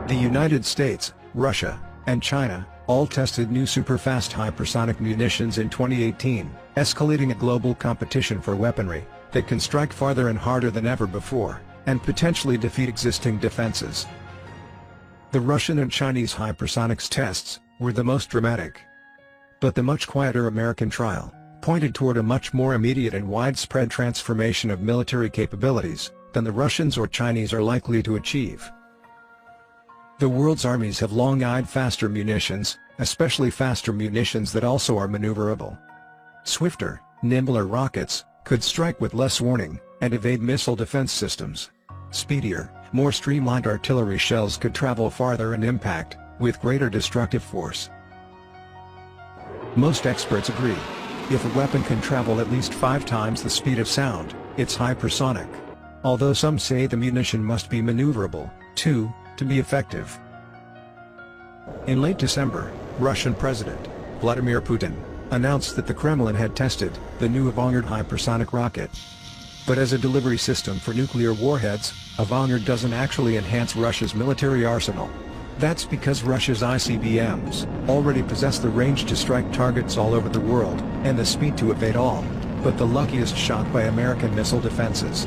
The United States, Russia, and China all tested new super-fast hypersonic munitions in 2018, escalating a global competition for weaponry that can strike farther and harder than ever before, and potentially defeat existing defenses. The Russian and Chinese hypersonics tests were the most dramatic. But the much quieter American trial pointed toward a much more immediate and widespread transformation of military capabilities than the Russians or Chinese are likely to achieve. The world's armies have long eyed faster munitions, especially faster munitions that also are maneuverable. Swifter, nimbler rockets could strike with less warning and evade missile defense systems. Speedier, more streamlined artillery shells could travel farther and impact with greater destructive force. Most experts agree. If a weapon can travel at least 5 times the speed of sound, it's hypersonic. Although some say the munition must be maneuverable, too, to be effective. In late December, Russian President Vladimir Putin announced that the Kremlin had tested the new Avangard hypersonic rocket. But as a delivery system for nuclear warheads, Avangard doesn't actually enhance Russia's military arsenal. That's because Russia's ICBMs already possess the range to strike targets all over the world, and the speed to evade all but the luckiest shot by American missile defenses.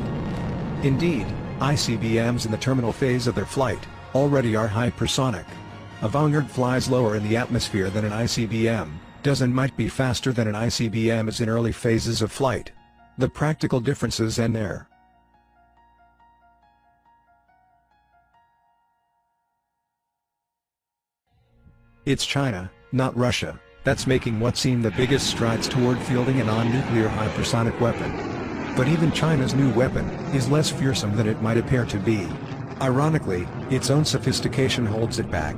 Indeed, ICBMs in the terminal phase of their flight already are hypersonic. Avangard flies lower in the atmosphere than an ICBM does and might be faster than an ICBM is in early phases of flight. The practical differences end there. It's China, not Russia, that's making what seem the biggest strides toward fielding a non-nuclear hypersonic weapon. But even China's new weapon is less fearsome than it might appear to be. Ironically, its own sophistication holds it back.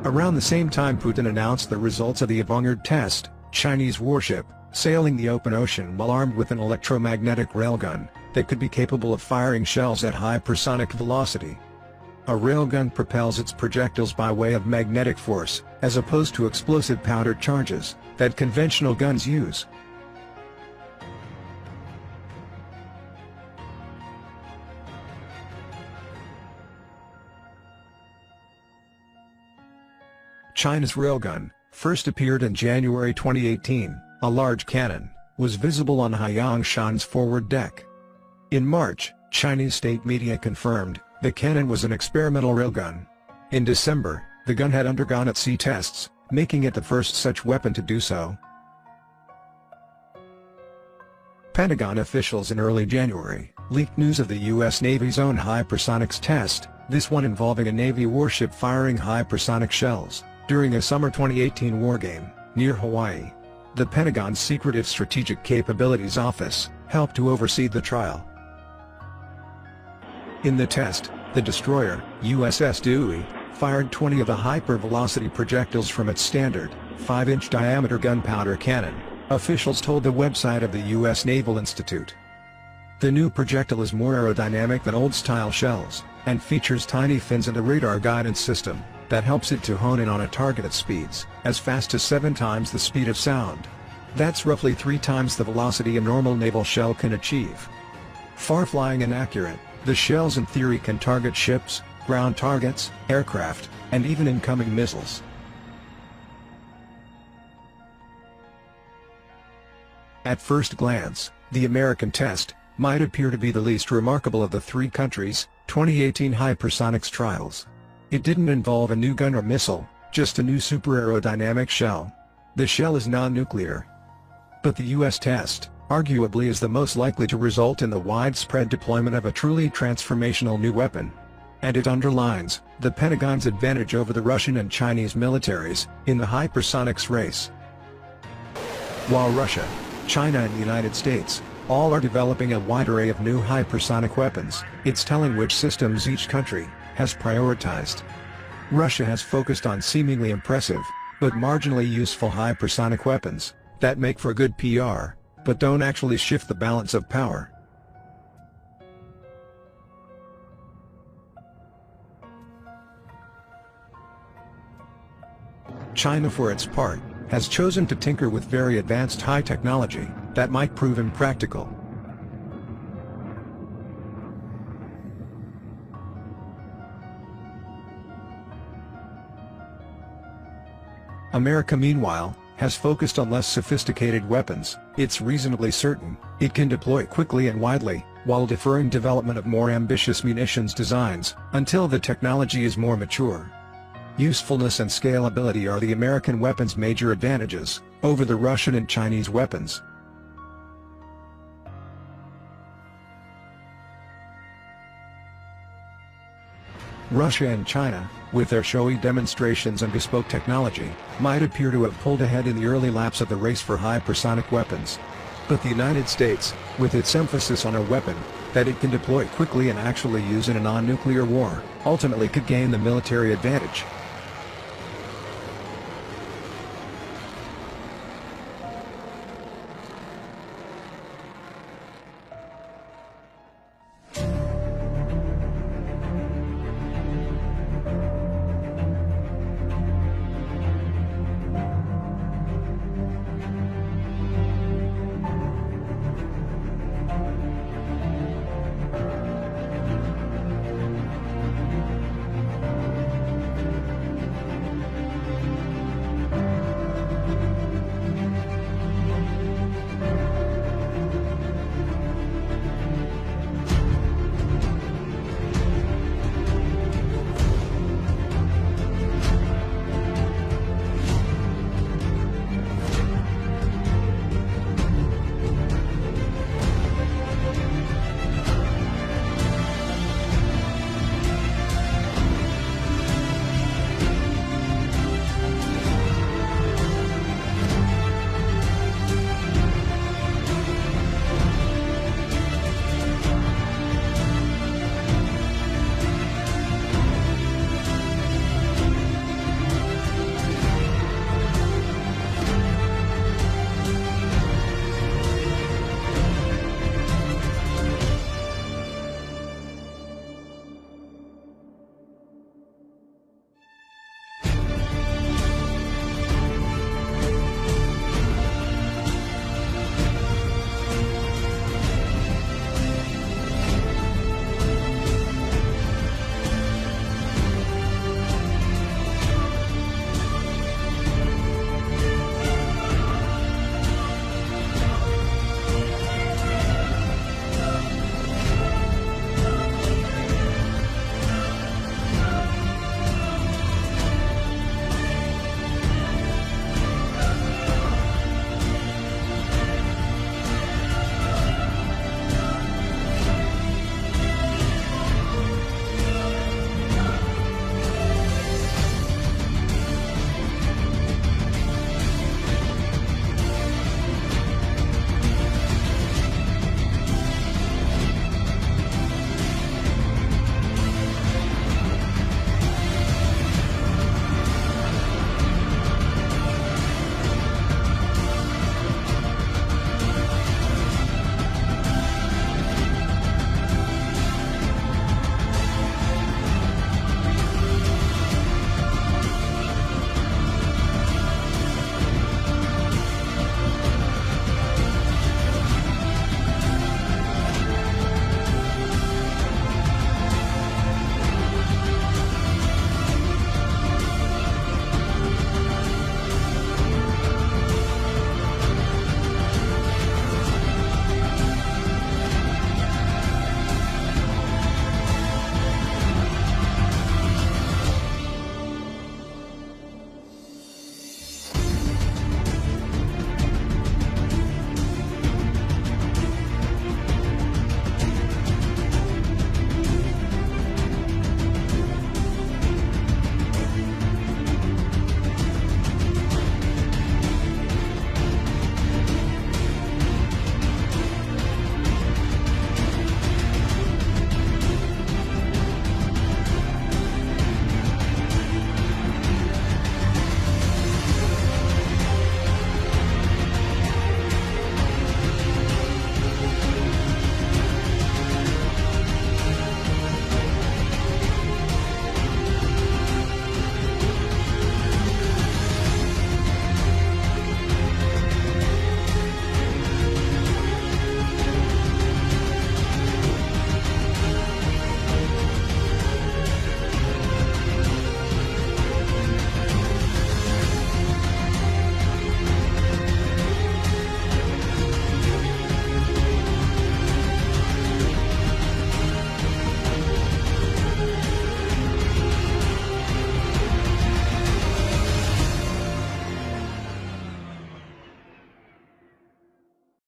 Around the same time Putin announced the results of the Avangard test, Chinese warship sailing the open ocean while armed with an electromagnetic railgun that could be capable of firing shells at hypersonic velocity. A railgun propels its projectiles by way of magnetic force, as opposed to explosive powder charges that conventional guns use. China's railgun first appeared in January 2018. A large cannon was visible on Haiyangshan's forward deck. In March, Chinese state media confirmed the cannon was an experimental railgun. In December, the gun had undergone at-sea tests, making it the first such weapon to do so. Pentagon officials in early January leaked news of the U.S. Navy's own hypersonics test, this one involving a Navy warship firing hypersonic shells during a summer 2018 wargame near Hawaii. The Pentagon's Secretive Strategic Capabilities Office helped to oversee the trial. In the test, the destroyer, USS Dewey, fired 20 of the hypervelocity projectiles from its standard, 5-inch diameter gunpowder cannon, officials told the website of the U.S. Naval Institute. The new projectile is more aerodynamic than old-style shells, and features tiny fins and a radar guidance system that helps it to hone in on a target at speeds as fast as 7 times the speed of sound. That's roughly 3 times the velocity a normal naval shell can achieve. Far-flying and accurate, the shells in theory can target ships, ground targets, aircraft, and even incoming missiles. At first glance, the American test might appear to be the least remarkable of the 3 countries' 2018 hypersonics trials. It didn't involve a new gun or missile, just a new super aerodynamic shell. The shell is non-nuclear. But the U.S. test, arguably, is the most likely to result in the widespread deployment of a truly transformational new weapon. And it underlines the Pentagon's advantage over the Russian and Chinese militaries in the hypersonics race. While Russia, China and the United States all are developing a wide array of new hypersonic weapons, it's telling which systems each country has prioritized. Russia has focused on seemingly impressive, but marginally useful hypersonic weapons that make for good PR, but don't actually shift the balance of power. China, for its part, has chosen to tinker with very advanced high technology that might prove impractical. America, meanwhile, has focused on less sophisticated weapons. It's reasonably certain it can deploy quickly and widely, while deferring development of more ambitious munitions designs until the technology is more mature. Usefulness and scalability are the American weapons' major advantages over the Russian and Chinese weapons. Russia and China, with their showy demonstrations and bespoke technology, might appear to have pulled ahead in the early laps of the race for hypersonic weapons. But the United States, with its emphasis on a weapon that it can deploy quickly and actually use in a non-nuclear war, ultimately could gain the military advantage.